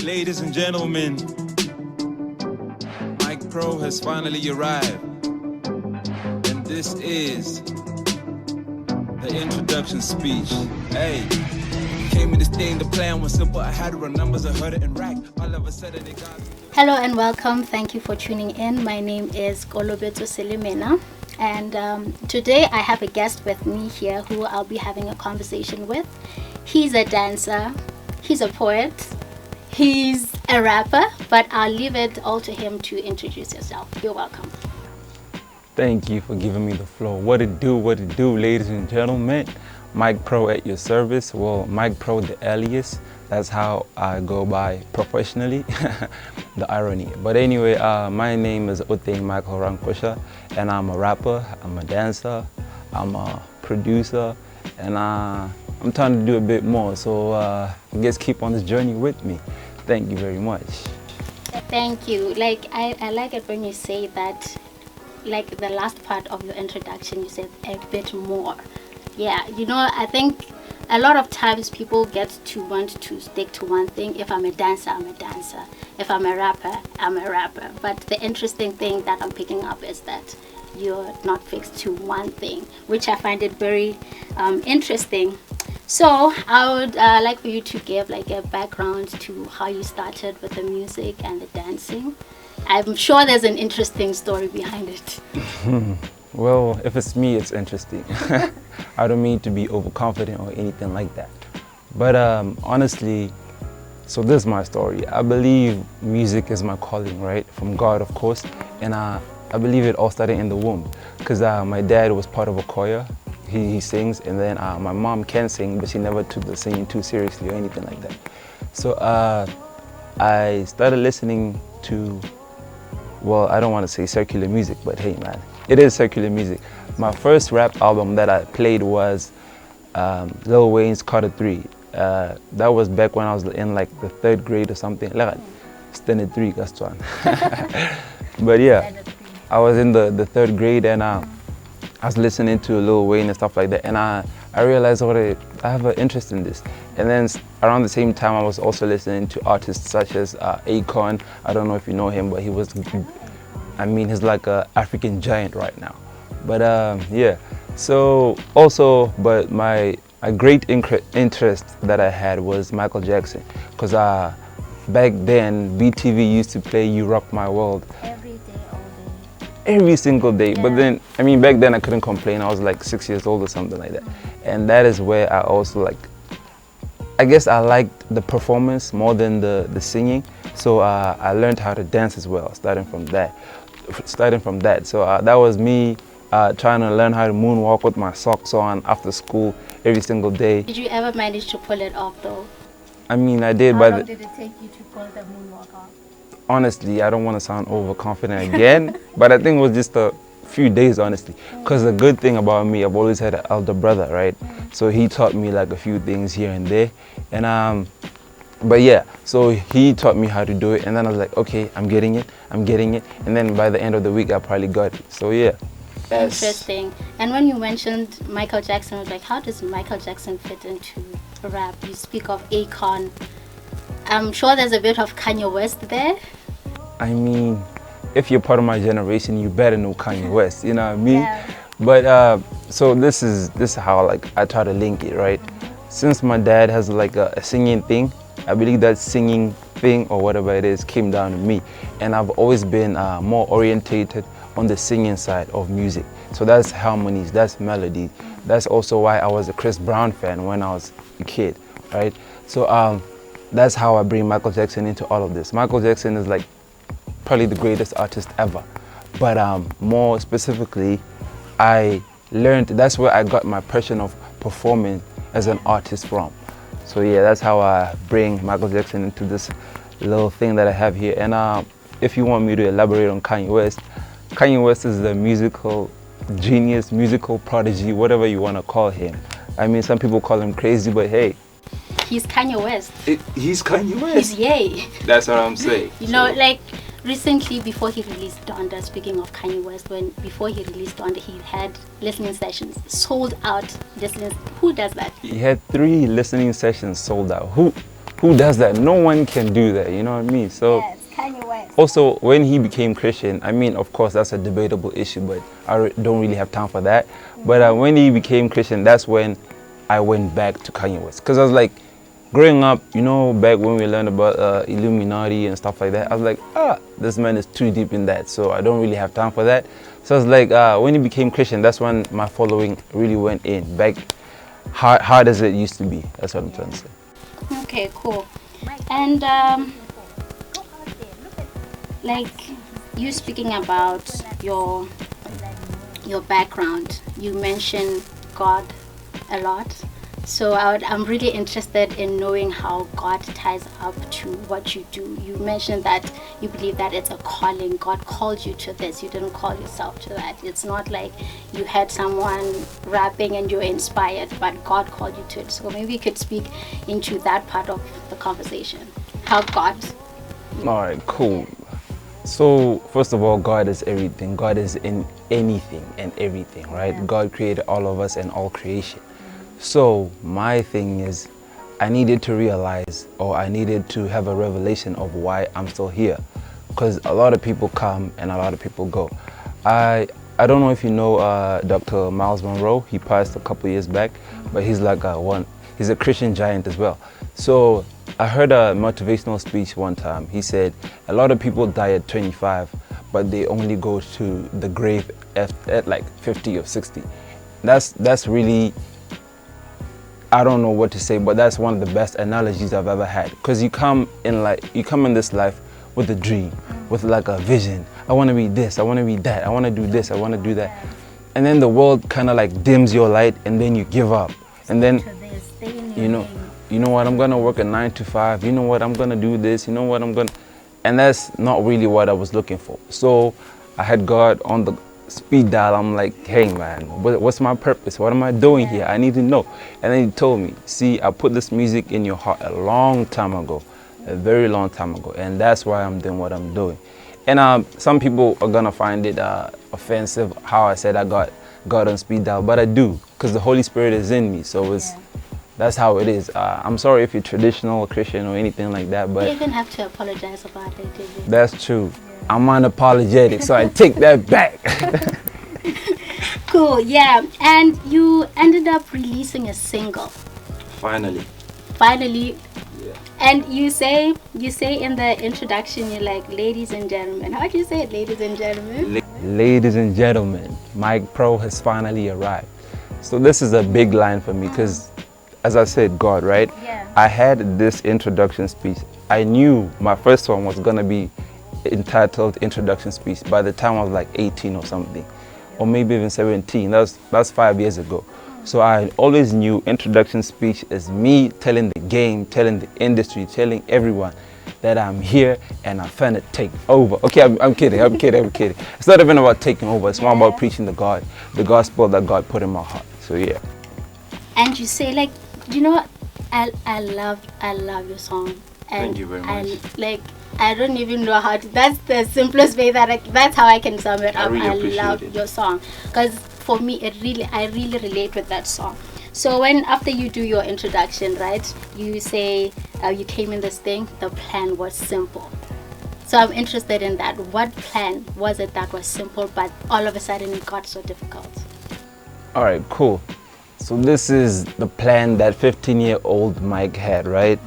Ladies and gentlemen, MIKEPRO has finally arrived, and this is the introduction speech. Hey, came in this thing, the plan was simple. I had to run numbers, I heard it and rack. All of a sudden it got... Hello and welcome. Thank you for tuning in. My name is Kolobetso Selimena, and today I have a guest with me here who I'll be having a conversation with. He's a dancer, he's a poet, he's a rapper, but I'll leave it all to him to introduce yourself. You're welcome. Thank you for giving me the floor. What it do, ladies and gentlemen. MIKEPRO at your service. Well, MIKEPRO, the alias. That's how I go by professionally. The irony. But anyway, my name is Oteng Michael Rankusha, and I'm a rapper, I'm a dancer, I'm a producer, and I'm trying to do a bit more. So I guess keep on this journey with me. Thank you very much. Thank you. Like I like it when you say that, like the last part of your introduction, you said a bit more. Yeah, you know, I think a lot of times people get to want to stick to one thing. If I'm a dancer, I'm a dancer. If I'm a rapper, I'm a rapper. But the interesting thing that I'm picking up is that you're not fixed to one thing, which I find it very interesting. So I would like for you to give like a background to how you started with the music and the dancing. I'm sure there's an interesting story behind it. Well, if it's me, it's interesting. I don't mean to be overconfident or anything like that. But honestly, so this is my story. I believe music is my calling, right? From God, of course. And I believe it all started in the womb. Because my dad was part of a choir. He sings, and then my mom can sing, but she never took the singing too seriously or anything like that. So I started listening to, well, I don't want to say circular music, but hey man, it is circular music. My first rap album that I played was Lil Wayne's Carter 3. That was back when I was in like the 3rd grade or something. Standard 3, that's one. But yeah, I was in the 3rd grade, and I was listening to Lil Wayne and stuff like that, and I realized I have an interest in this. And then around the same time, I was also listening to artists such as Akon. I don't know if you know him, but he's like an African giant right now. But yeah, so also, but my great interest that I had was Michael Jackson, because back then BTV used to play You Rock My World every single day. Yeah. But then, I mean, back then I couldn't complain. I was like 6 years old or something like that. And that is where I also I guess I liked the performance more than the singing. So I learned how to dance as well, starting from that. So that was me trying to learn how to moonwalk with my socks on after school every single day. Did you ever manage to pull it off though? I mean, I did. How long did it take you to pull the moonwalk off? Honestly, I don't want to sound overconfident again, but I think it was just a few days, honestly. Because the good thing about me, I've always had an elder brother, right? So he taught me like a few things here and there. And but yeah, so he taught me how to do it, and then I was like, okay, I'm getting it. And then by the end of the week, I probably got it. So yeah. Interesting. And when you mentioned Michael Jackson, I was like, how does Michael Jackson fit into rap? You speak of Akon. I'm sure there's a bit of Kanye West there. I mean, if you're part of my generation, you better know Kanye West, you know what I mean? Yeah. But so this is how I try to link it, right? Since my dad has like a singing thing, I believe that singing thing or whatever it is came down to me, and I've always been more orientated on the singing side of music. So that's harmonies, that's melody. That's also why I was a Chris Brown fan when I was a kid, right? So that's how I bring Michael Jackson into all of this. Michael Jackson is like probably the greatest artist ever, but more specifically, I learned, that's where I got my passion of performing as an artist from. So yeah, that's how I bring Michael Jackson into this little thing that I have here. And if you want me to elaborate on Kanye West is the musical genius, musical prodigy, whatever you want to call him. I mean, some people call him crazy, but hey, he's Kanye West. He's Kanye West. He's yay. That's what I'm saying. You know, like recently, before he released Donda, speaking of Kanye West, before he released Donda, he had listening sessions, sold out listening. Who does that? He had 3 listening sessions sold out. Who does that? No one can do that, you know what I mean? So Yes, Kanye West. also, when he became Christian, I mean, of course, that's a debatable issue, but I don't really have time for that. But when he became Christian, that's when I went back to Kanye West. Because I was like, growing up, you know, back when we learned about Illuminati and stuff like that, I was like, this man is too deep in that, so I don't really have time for that. So I was like, when he became Christian, that's when my following really went in, back hard as it used to be. That's what I'm trying to say. Okay, cool. And like you speaking about your background, you mentioned God a lot. So I'm really interested in knowing how God ties up to what you do. You mentioned that you believe that it's a calling. God called you to this. You didn't call yourself to that. It's not like you had someone rapping and you were inspired, but God called you to it. So maybe you could speak into that part of the conversation. How God. All right, cool. So first of all, God is everything. God is in anything and everything, right? Yeah. God created all of us and all creation. So my thing is, I needed to realize, or I needed to have a revelation of why I'm still here. Because a lot of people come and a lot of people go. I don't know if you know Dr. Miles Monroe. He passed a couple years back, but he's like he's a Christian giant as well. So I heard a motivational speech one time. He said, a lot of people die at 25, but they only go to the grave at like 50 or 60. That's really, I don't know what to say, but that's one of the best analogies I've ever had. Because you come in this life with a dream, with like a vision. I want to be this, I want to be that, I want to do this, I want to do that. And then the world kind of like dims your light, and then you give up. And then, you know what, I'm going to work a 9 to 5. You know what, I'm going to do this. You know what, and that's not really what I was looking for. So I had God on the speed dial. I'm like, hey man, what's my purpose? What am I doing here? I need to know. And then he told me, see, I put this music in your heart a long time ago, a very long time ago, and that's why I'm doing what I'm doing. And some people are gonna find it offensive how I said I got God on speed dial, but I do, because the Holy Spirit is in me. So that's how it is. I'm sorry if you're traditional or Christian or anything like that, but you didn't have to apologize about it, did you? that's true. I'm unapologetic, so I take that back. Cool, yeah. And you ended up releasing a single. Finally. Yeah. And you say in the introduction, you're like, ladies and gentlemen. How do you say it, ladies and gentlemen? Ladies and gentlemen, MIKEPRO has finally arrived. So this is a big line for me because, as I said, God, right? Yeah. I had this introduction speech. I knew my first one was gonna be entitled introduction speech by the time I was like 18 or something, or maybe even 17. That's 5 years ago. So I always knew introduction speech is me telling the game, telling the industry, telling everyone that I'm here and I'm finna take over. Okay, I'm kidding. It's not even about taking over. It's more about preaching the gospel that God put in my heart. So yeah. And you say, like, you know, I love your song. And Thank you very much. I don't even know how to. That's the simplest way that's how I can sum it up. really I appreciate love it. your song because for me, I really relate with that song. So after you do your introduction, right, you say you came in this thing. The plan was simple. So I'm interested in that. What plan was it that was simple, but all of a sudden it got so difficult? All right, cool. So this is the plan that 15-year-old Mike had, right?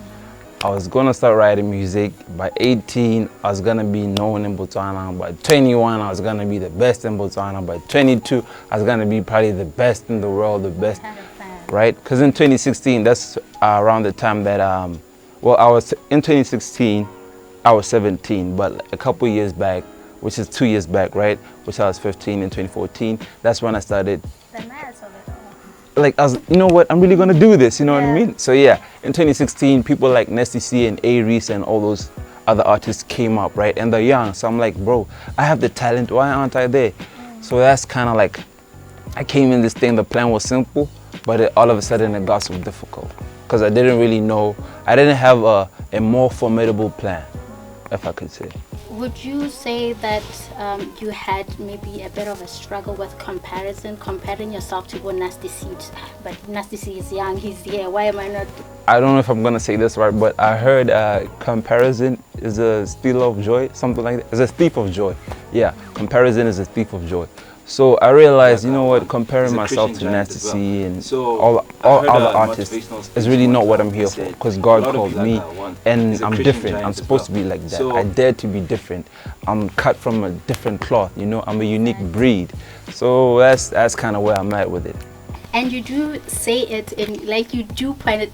I was gonna start writing music. By 18, I was gonna be known in Botswana. By 21, I was gonna be the best in Botswana. By 22, I was gonna be probably the best in the world, the best, right? Because in 2016, that's around the time that, in 2016, I was 17, but a couple years back, which is 2 years back, right? Which I was 15 in 2014, that's when I started. Like, I was, you know what, I'm really gonna do this, you know what I mean? So yeah, in 2016, people like Nesty C and A-Reese and all those other artists came up, right? And they're young, so I'm like, bro, I have the talent, why aren't I there? So that's kind of like, I came in this thing, the plan was simple, but all of a sudden it got so difficult. Because I didn't really know, I didn't have a more formidable plan, if I could say. would you say that you had maybe a bit of a struggle with comparison, comparing yourself to Nasty Seed? But Nasty Seed is young, he's here. Why am I not? I don't know if I'm gonna say this right, but I heard comparison is a stealer of joy, something like that. It's a thief of joy. Yeah, comparison is a thief of joy. So I realized, you know what, comparing myself to Nasty C and all other artists is really not what I'm here for, because God called me and I'm different. I'm supposed to be like that. I dare to be different. I'm cut from a different cloth, you know, I'm a unique breed. So that's kind of where I'm at with it. And you do say it in, like, you do point it.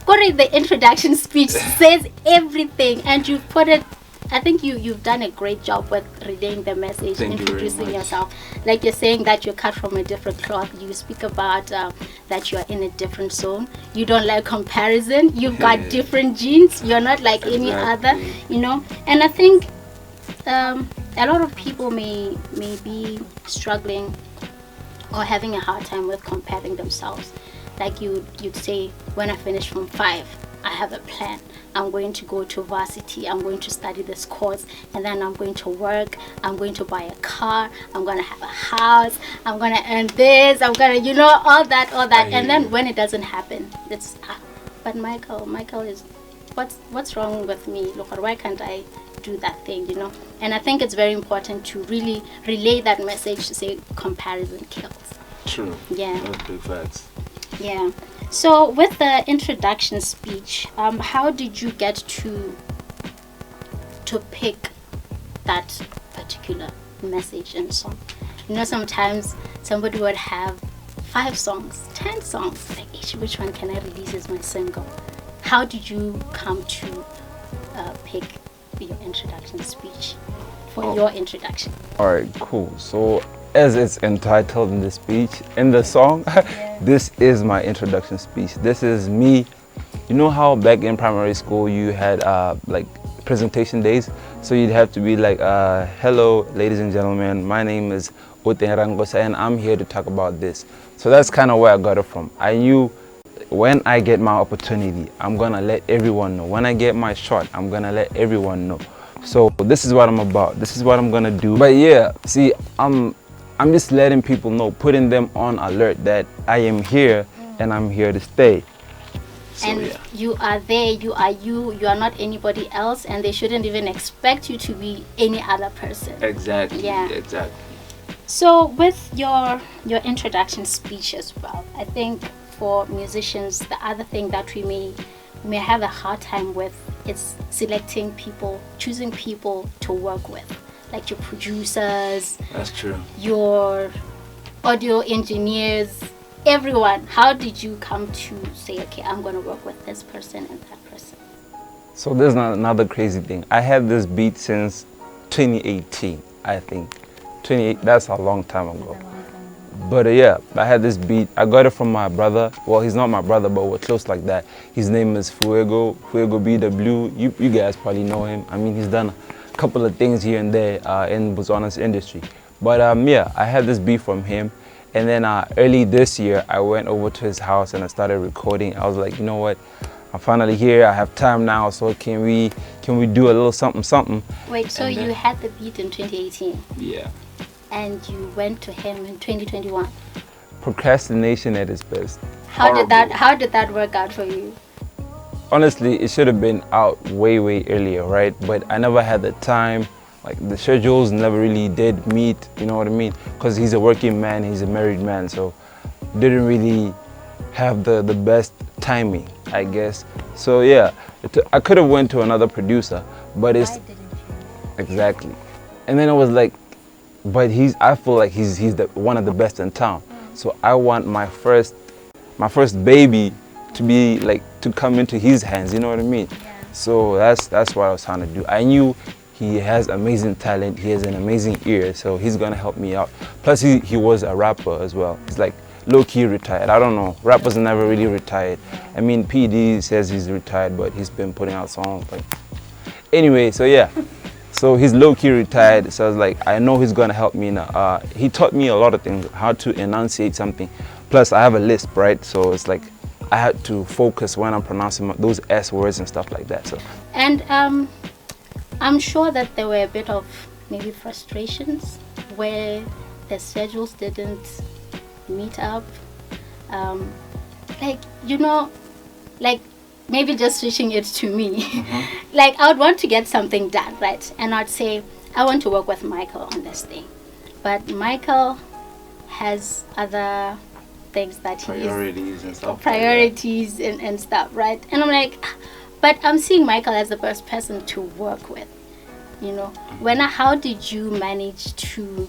The introduction speech says everything, and you put it. I think you've done a great job with relaying the message, introducing yourself. Like you're saying that you're cut from a different cloth. You speak about that you're in a different zone. You don't like comparison. You've got different genes. You're not like any other, you know. And I think a lot of people may be struggling or having a hard time with comparing themselves. Like you'd say, when I finish from 5, I have a plan. I'm going to go to varsity, I'm going to study this course, and then I'm going to work, I'm going to buy a car, I'm going to have a house, I'm going to earn this, I'm going to, you know, all that. And then when it doesn't happen, it's, but Michael is, what's wrong with me? Look, why can't I do that thing, you know? And I think it's very important to really relay that message to say comparison kills. True. Yeah. That's big facts. Yeah. So with the introduction speech, how did you get to pick that particular message and song? You know, sometimes somebody would have 5 songs, 10 songs, like, which one can I release as my single? How did you come to pick your introduction speech for your introduction? All right, cool. So as it's entitled in the speech, in the song, this is my introduction speech. This is me. You know how back in primary school you had like presentation days? So you'd have to be like, hello, ladies and gentlemen, my name is Uten Rangosa and I'm here to talk about this. So that's kind of where I got it from. I knew when I get my opportunity, I'm gonna let everyone know. When I get my shot, I'm gonna let everyone know. So this is what I'm about. This is what I'm gonna do. But yeah, see, I'm just letting people know, putting them on alert that I am here and I'm here to stay. So, and you are there, you are not anybody else, and they shouldn't even expect you to be any other person. Exactly. Yeah. Exactly. So with your introduction speech as well, I think for musicians, the other thing that we may have a hard time with is selecting people, choosing people to work with. Like your producers, that's true, your audio engineers, everyone. How did you come to say, okay, I'm going to work with this person and that person? So there's another crazy thing. I had this beat since 2018, I think. 28, that's a long time ago. But yeah, I had this beat. I got it from my brother. Well, he's not my brother, but we're close like that. His name is Fuego BW. You guys probably know him. I mean, he's done a couple of things here and there in Botswana's industry. But yeah, I had this beat from him. And then early this year, I went over to his house and I started recording. I was like, you know what? I'm finally here. I have time now, so can we do a little something? Wait, so you had the beat in 2018? Yeah. And you went to him in 2021? Procrastination at its best. How did that work out for you? Honestly, it should have been out way earlier, right? But I never had the time. Like the schedules never really did meet, you know what I mean? Because he's a working man, he's a married man, so didn't really have the best timing, I guess. So yeah, I could have went to another producer, but it's... Why didn't you? Exactly. And then I was like, but I feel like he's one of the best in town. So I want my first baby to be like, to come into his hands, you know what I mean? Yeah. So that's what I was trying to do. I knew he has amazing talent, he has an amazing ear, so he's gonna help me out. Plus he was a rapper as well. He's like low-key retired. I don't know, rappers never really retired. I mean, PD says he's retired, but he's been putting out songs. Like, anyway, so yeah. So he's low-key retired, so I was like, I know he's gonna help me now. He taught me a lot of things, how to enunciate something. Plus I have a lisp, right? So it's like, I had to focus when I'm pronouncing those S words and stuff like that. So. And I'm sure that there were a bit of maybe frustrations where the schedules didn't meet up. Like, you know, like maybe just switching it to me. Like, I would want to get something done, right? And I'd say, I want to work with Michael on this thing. But Michael has other things that Priorities and stuff. priorities and stuff, right? And I'm like, but I'm seeing Michael as the best person to work with, you know. How did you manage to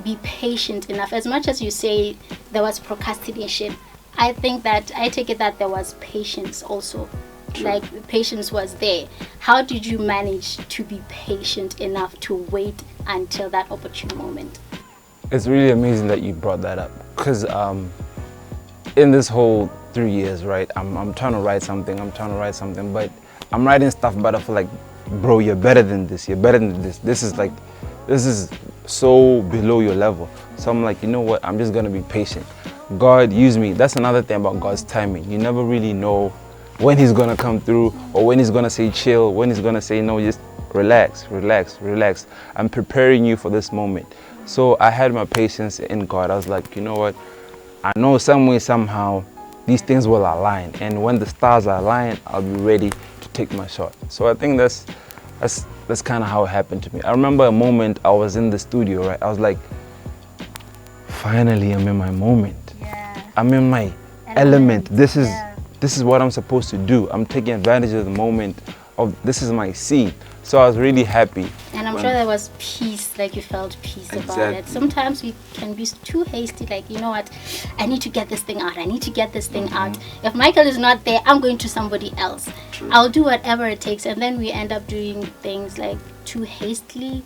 be patient enough? As much as you say there was procrastination, I take it that there was patience also. True. Like, patience was there. How did you manage to be patient enough to wait until that opportune moment? It's really amazing that you brought that up, because in this whole 3 years, right, I'm trying to write something, but I'm writing stuff, but I feel like, bro, you're better than this, this is so below your level. So I'm like, you know what, I'm just gonna be patient. God use me. That's another thing about God's timing. You never really know when he's gonna come through, or when he's gonna say chill, when he's gonna say no, just relax. I'm preparing you for this moment. So I had my patience in God. I was like, you know what, I know some way, somehow, these things will align, and when the stars are aligned, I'll be ready to take my shot. So I think that's kind of how it happened to me. I remember a moment I was in the studio, right? I was like, finally, I'm in my moment. Yeah. I'm in my element. This is what I'm supposed to do. I'm taking advantage of the moment. This is my scene. So I was really happy. And I'm sure there was peace, like you felt peace about it. Sometimes we can be too hasty, like, you know what, I need to get this thing out. Out. If Michael is not there, I'm going to somebody else. True. I'll do whatever it takes. And then we end up doing things like too hastily.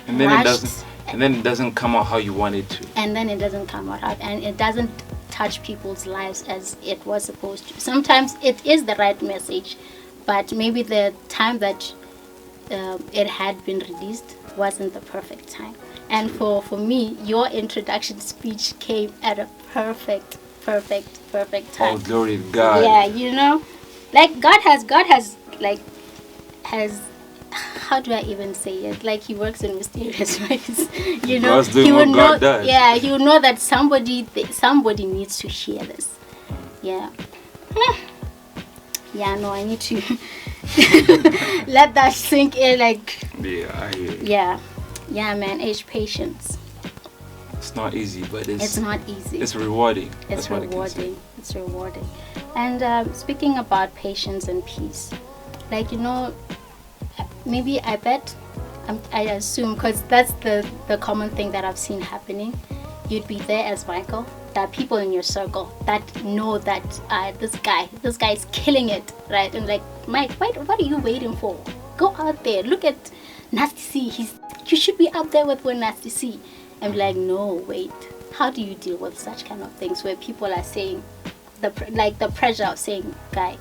And then rushed, it doesn't come out how you want it to. And then it doesn't come out, and it doesn't touch people's lives as it was supposed to. Sometimes it is the right message, but maybe the time that it had been released wasn't the perfect time. And for me, your introduction speech came at a perfect time. Oh, glory to God. Yeah, you know, like God has how do I even say it? Like, he works in mysterious ways. You know, God's doing what God does. Yeah, he will know that somebody needs to hear this. Yeah. Yeah, no, I need to let that sink in. Like, Yeah, I hear you. Yeah, man. Patience. It's not easy, but It's not easy. It's rewarding. It's That's what I can say. rewarding. It's rewarding. And speaking about patience and peace, like, you know, maybe I assume, because that's the common thing that I've seen happening, you'd be there as Michael. There are people in your circle that know that this guy is killing it, right? And like, Mike, what are you waiting for? Go out there, look at Nasty C. You should be up there with Nasty C. And be like, no, wait. How do you deal with such kind of things where people are saying, the pressure of saying, guy,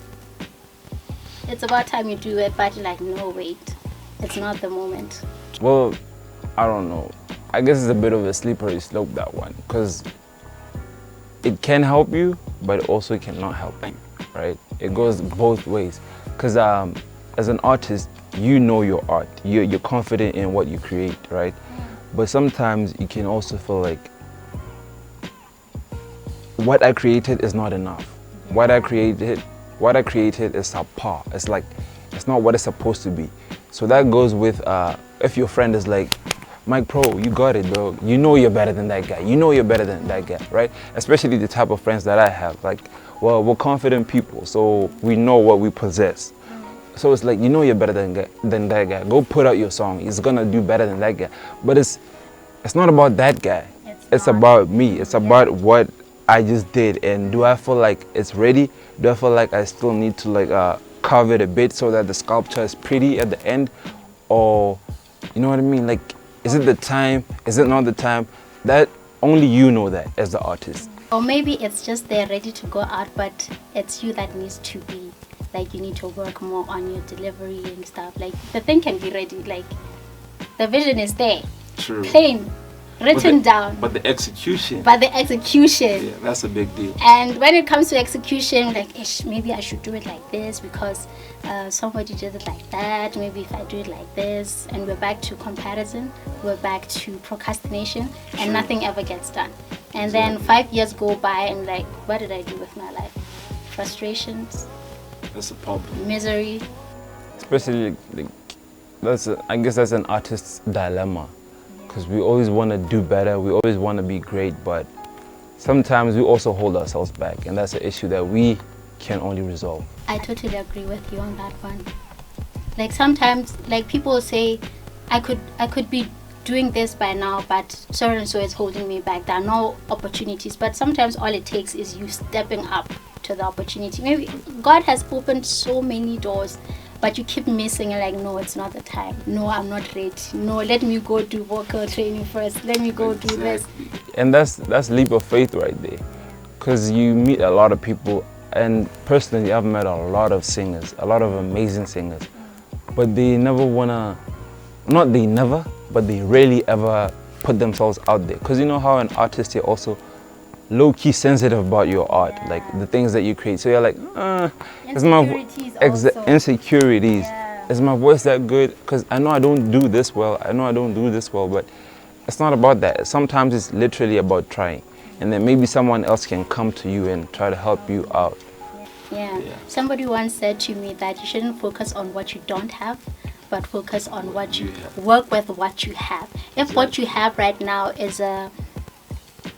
it's about time you do it, but you're like, no, wait, it's not the moment. Well, I don't know. I guess it's a bit of a slippery slope, that one, because it can help you, but it also cannot help you, right? It goes both ways. Because as an artist, you know your art. You're confident in what you create, right? But sometimes you can also feel like what I created is not enough. What I created is subpar. It's like, it's not what it's supposed to be. So that goes with if your friend is like, MIKEPRO, you got it, bro. You know you're better than that guy. You know you're better than that guy, right? Especially the type of friends that I have. Like, well, we're confident people, so we know what we possess. So it's like, you know you're better than that guy. Go put out your song. He's gonna do better than that guy. But it's not about that guy. It's about me. It's about what I just did. And do I feel like it's ready? Do I feel like I still need to like carve it a bit so that the sculpture is pretty at the end? Or, you know what I mean? Like, is it the time? Is it not the time? That only you know that as the artist. Or maybe it's just they're ready to go out, but it's you that needs to be, like, you need to work more on your delivery and stuff. Like, the thing can be ready, like, the vision is there. True. Plain, written down. But the execution. But the execution. Yeah, that's a big deal. And when it comes to execution, like, ish, maybe I should do it like this because somebody did it like that. Maybe if I do it like this, and we're back to comparison, we're back to procrastination, and nothing ever gets done. And then 5 years go by, and like, what did I do with my life? Frustrations. That's a problem. Misery. Especially, like, I guess that's an artist's dilemma, because we always want to do better, we always want to be great, but sometimes we also hold ourselves back, and that's an issue that we can only resolve. I totally agree with you on that one. Like sometimes, like people say, I could be doing this by now, but so and so is holding me back. There are no opportunities, but sometimes all it takes is you stepping up to the opportunity. Maybe God has opened so many doors, but you keep missing and like, no, it's not the time. No, I'm not ready. No, let me go do vocal training first. Let me go do this. And that's leap of faith right there, because you meet a lot of people, and personally I've met a lot of singers, a lot of amazing singers, but they never wanna, not they never, but they rarely ever put themselves out there. Because you know how an artist, you're also low-key sensitive about your art, like the things that you create. So you're like, is my insecurities. Yeah. Is my voice that good? Because I know I don't do this well. But it's not about that. Sometimes it's literally about trying, and then maybe someone else can come to you and try to help you out. Yeah. Somebody once said to me that you shouldn't focus on what you don't have, but focus on what you work with what you have. If what you have right now is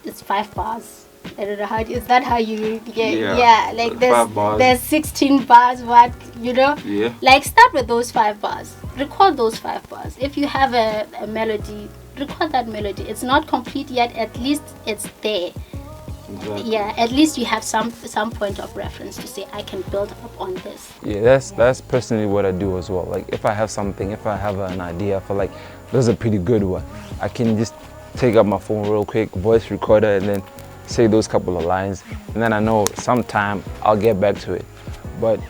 it's 5 bars. I don't know how is that how you get like there's 16 bars, what, you know? Yeah. Like start with those 5 bars. Record those 5 bars. If you have a melody, record that melody. It's not complete yet, at least it's there. Exactly. Yeah, at least you have some point of reference to say I can build up on this. Yeah, that's personally what I do as well. Like if I have something, if I have an idea, I feel like this is a pretty good one, I can just take up my phone real quick, voice recorder, and then say those couple of lines, and then I know sometime I'll get back to it. But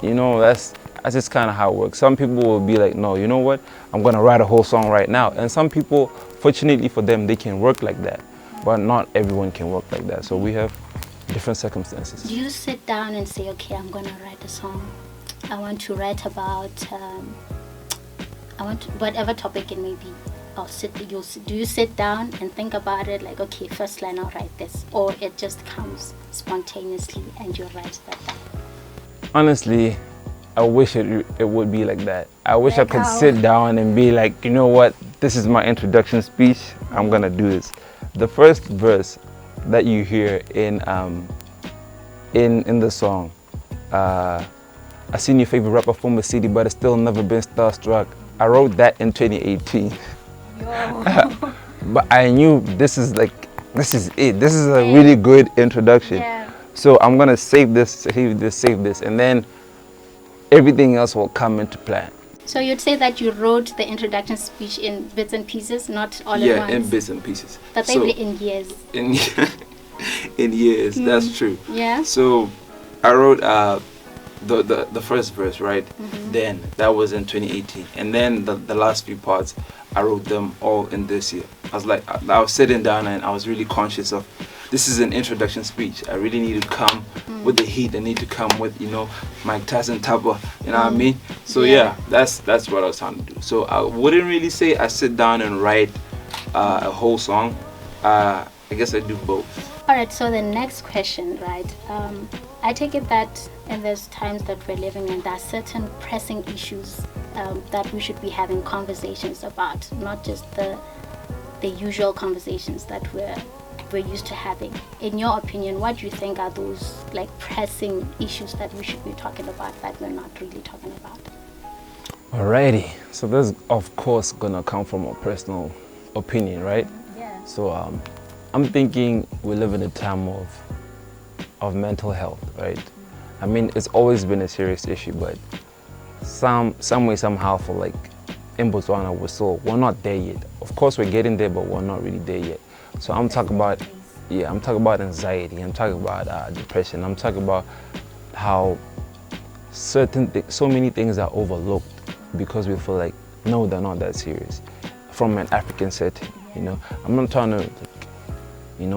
you know, that's just kind of how it works. Some people will be like, no, you know what, I'm gonna write a whole song right now. And some people, fortunately for them, they can work like that, but not everyone can work like that. So we have different circumstances. Do you sit down and say, okay, I'm gonna write a song, I want to write about whatever topic it may be? Do you sit down and think about it, like, okay, first line I'll write this, or it just comes spontaneously and you write that down? Honestly, I wish it would be like that. I wish I could how? sit down and be like, you know what, this is my introduction speech, I'm gonna do this. The first verse that you hear in the song, I seen your favorite rapper from the city, but I still never been starstruck. I wrote that in 2018. But I knew this is it. This is a really good introduction. Yeah. So I'm gonna save this, and then everything else will come into play. So you'd say that you wrote the introduction speech in bits and pieces, not all at once? Yeah, in bits and pieces. But So, maybe in years. in years, that's true. Yeah. So I wrote the first verse, right? Then that was in 2018, and then the last few parts I wrote them all in this year. I was sitting down and I was really conscious of, this is an introduction speech. I really need to come with the heat. I need to come with, you know, Mike Tyson type of, you know what I mean? So yeah, that's what I was trying to do. So I wouldn't really say I sit down and write a whole song. I guess I do both. All right, so the next question, right? I take it that in those times that we're living in, there are certain pressing issues that we should be having conversations about, not just the usual conversations that we're used to having. In your opinion, what do you think are those like pressing issues that we should be talking about that we're not really talking about? Alrighty, so this is of course gonna come from a personal opinion, right? Yeah. So I'm thinking we live in a time of mental health, right? I mean, it's always been a serious issue, but some way, somehow, for like in Botswana, we're not there yet. Of course, we're getting there, but we're not really there yet. So I'm talking about, I'm talking about anxiety. I'm talking about depression. I'm talking about how so many things are overlooked because we feel like, no, they're not that serious from an African setting. You know, I'm not trying to,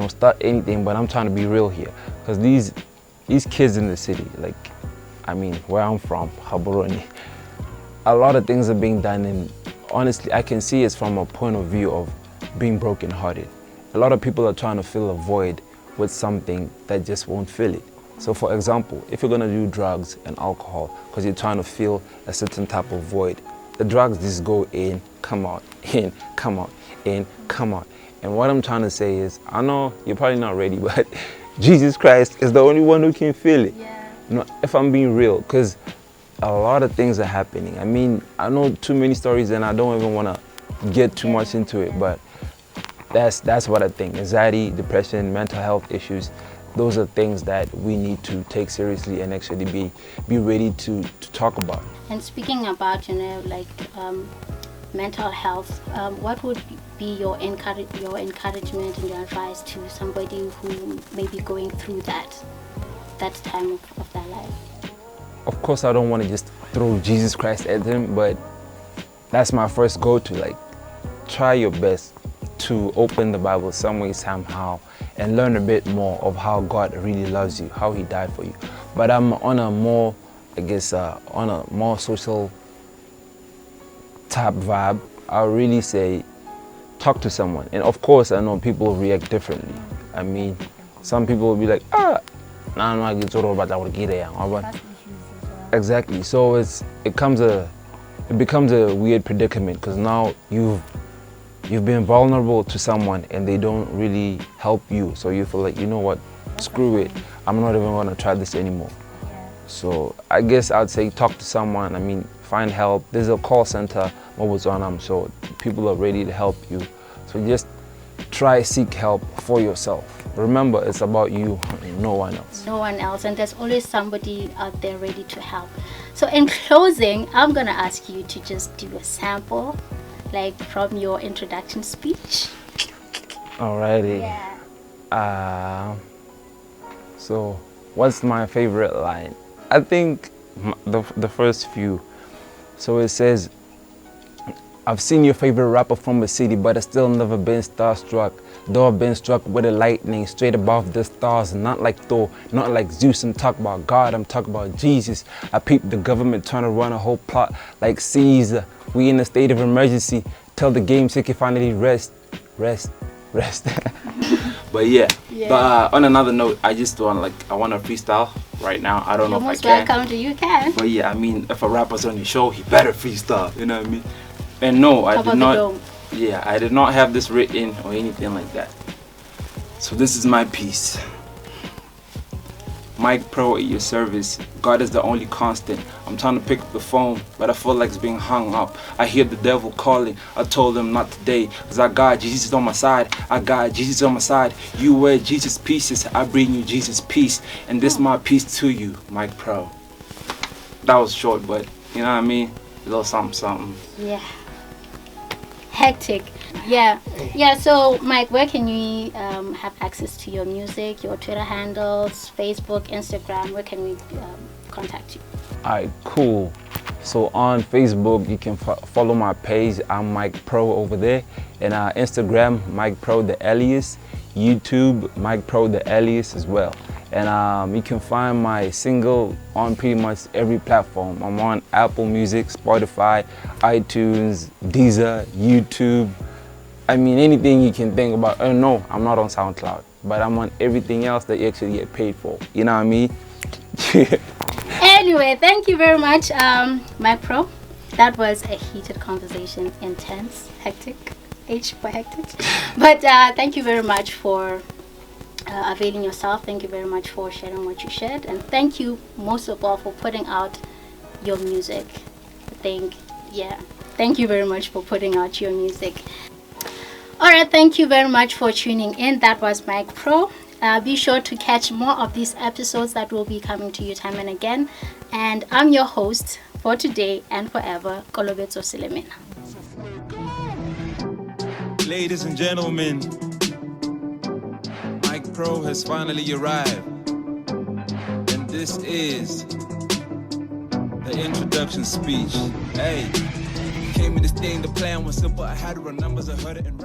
start anything, but I'm trying to be real here. Because these kids in the city, where I'm from, Gaborone, a lot of things are being done, and honestly, I can see it's from a point of view of being brokenhearted. A lot of people are trying to fill a void with something that just won't fill it. So for example, if you're gonna do drugs and alcohol because you're trying to fill a certain type of void, the drugs just go in, come out, in, come out, in, come out. And what I'm trying to say is, I know you're probably not ready, but Jesus Christ is the only one who can fill it. Yeah. You know, if I'm being real, because a lot of things are happening. I mean, I know too many stories and I don't even want to get too much into it, but that's what I think. Anxiety, depression, mental health issues, those are things that we need to take seriously and actually be ready to talk about. And speaking about, mental health, what would be your encouragement and your advice to somebody who may be going through that time of their life? Of course, I don't want to just throw Jesus Christ at them, but that's my first go-to. Try your best to open the Bible some way, somehow, and learn a bit more of how God really loves you, how He died for you. But I'm on a more, on a more social type vibe. I'll really say, talk to someone. And of course, I know people react differently. I mean, some people will be like, exactly. So it becomes a weird predicament because now you've been vulnerable to someone and they don't really help you. So you feel like, you know what, screw it. I'm not even gonna try this anymore. So I guess I'd say talk to someone. I mean, find help. There's a call center, so people are ready to help you. So just seek help for yourself. Remember, it's about you and no one else. No one else, and there's always somebody out there ready to help. So in closing, I'm gonna ask you to just do a sample, from your introduction speech. Alrighty. Yeah. So what's my favorite line? I think the first few. So it says, I've seen your favorite rapper from the city, but I still never been starstruck. Though I've been struck with the lightning straight above the stars, not like Thor, not like Zeus. I'm talking about God, I'm talking about Jesus. I peeped the government trying to run a whole plot like Caesar. We in a state of emergency. Tell the game so it can finally rest. But yeah. But on another note, I just want I want to freestyle right now. I don't know if I can. Most welcome, you can. But yeah, I mean, if a rapper's on your show, he better freestyle. You know what I mean? And no, I did not. Yeah, I did not have this written or anything like that. So this is my piece. MIKEPRO at your service. God is the only constant. I'm trying to pick up the phone, but I feel like it's being hung up. I hear the devil calling. I told him not today, cause I got Jesus on my side. I got Jesus on my side. You wear Jesus pieces. I bring you Jesus peace, and this my peace to you, MIKEPRO. That was short, but you know what I mean. A little something. Yeah. Hectic. Yeah. So Mike, where can we have access to your music, your Twitter handles, Facebook, Instagram? Where can we contact you? Alright, cool. So on Facebook, you can follow my page. I'm MIKEPRO over there, and Instagram, MIKEPRO the alias. YouTube, MIKEPRO the alias as well. And you can find my single on pretty much every platform. I'm on Apple Music, Spotify, iTunes, Deezer, YouTube. I mean, anything you can think about. Oh no, I'm not on SoundCloud, but I'm on everything else that you actually get paid for. You know what I mean? Anyway, thank you very much, MIKEPRO. That was a heated conversation, intense, hectic, H for hectic. But thank you very much for availing yourself. Thank you very much for sharing what you shared, and thank you most of all for putting out your music. Thank you very much for putting out your music. Alright, thank you very much for tuning in. That was MIKEPRO. Be sure to catch more of these episodes that will be coming to you time and again. And I'm your host for today and forever, Kolobetso Silemena. Ladies and gentlemen, MIKEPRO has finally arrived, and this is the introduction speech. Hey, came in this thing, the plan was simple. I had to run numbers, I heard it and